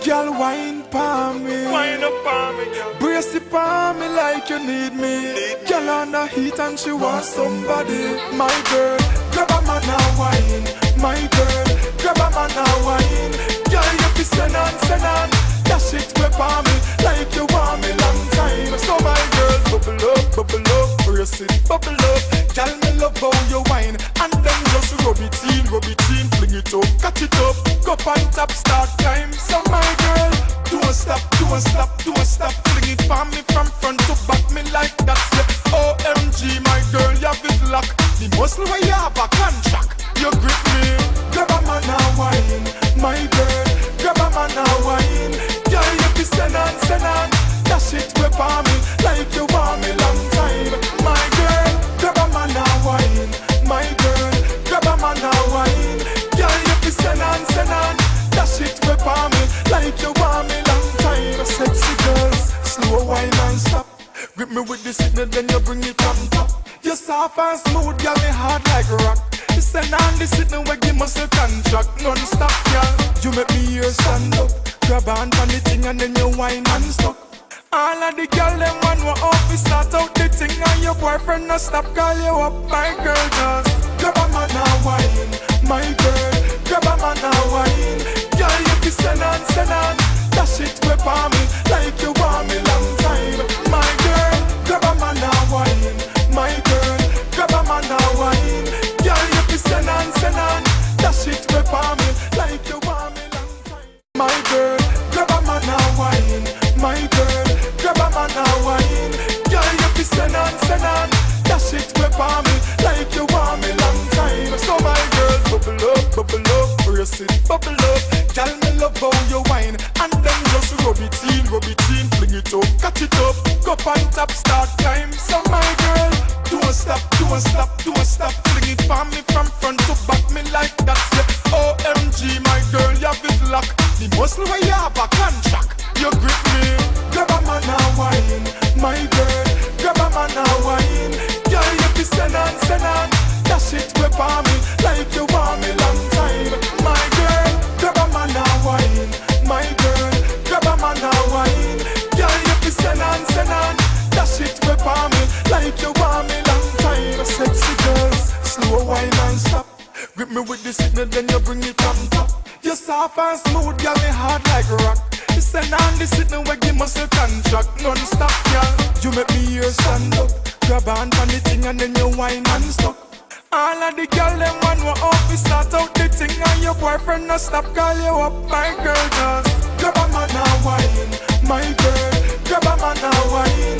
Girl, wine pa me. Wine up on me, girl. Brace it pa me like you need me. Girl on the heat and she wants somebody. My girl, grab a man and wine. My girl, grab a man and wine. Girl, you fi send on. Dash it whip on me like you want me long time. So my girl, bubble up, brace it, bubble up. Girl, me love how you wine. And then just rub it in, fling it up, catch it up. Go on top, start time. So my girl, don't stop, fling it for me from front to back, me like that. Yeah. OMG, my girl, you have it locked. The muscle where you have a contract, you grip me. Grab a man and wine, my girl. Grab a man and wine. Girl, you fi send on. Dash it whip on me like you want me long time. My girl, grab a man and wine. My girl, grab a man and wine. Girl, you fi send on. Dash it whip on me like you want me long time. Sexy girls, slow wine and stop. Grip me with the signal, then you bring it from top. You soft and smooth, girl, me hard like rock. You send on the signal, where give muscle contract non-stop, girl. You make me ears stand up. Grab on the thing and then you wine and stop. All of the girl them one want off, we start out the thing and your boyfriend no stop call you up. My girl just grab a man and wine. My girl, grab a man and wine. Girl, you fi send on. Dash it whip on me like you want me long time. My girl, grab a man and wine. My girl, grab a man and wine. Girl, you fi send on. Dash it whip on me like you want me long time. My girl, grab a man and wine. My girl, grab a man and wine. Girl, you fi send on. Dash it whip on me like you want me long time. So my girl, bubble up, brace it, bubble up. Girl, me love how you wine. And then just rub it in, fling it up, catch it up. Go on top, start time. So my girl, don't stop, fling it for me from front to back, me like that. Yeah. OMG, my girl, you have it locked. The muscle where you have a contract, you grip me. Grab a man and wine, my girl. Grab a man and wine. Girl, you fi send on. Dash it whip on me like you want me long time. My girl, grab a man and wine. My girl, grab a man and wine. Girl, you fi send on. Dash it whip on me like you want me long time. Sexy girls, slow wine and stop. Grip me with the signal, then you bring it from top. You soft and smooth, girl, me hard like rock. You send on the signal, where give muscle contract non-stop, girl. You make me ears stand up. Grab on the thing and then you wine and stop. All of the girl them one want off, we start out the thing and your boyfriend no stop call you up. My girl just grab a man and wine. My girl, grab a man and wine.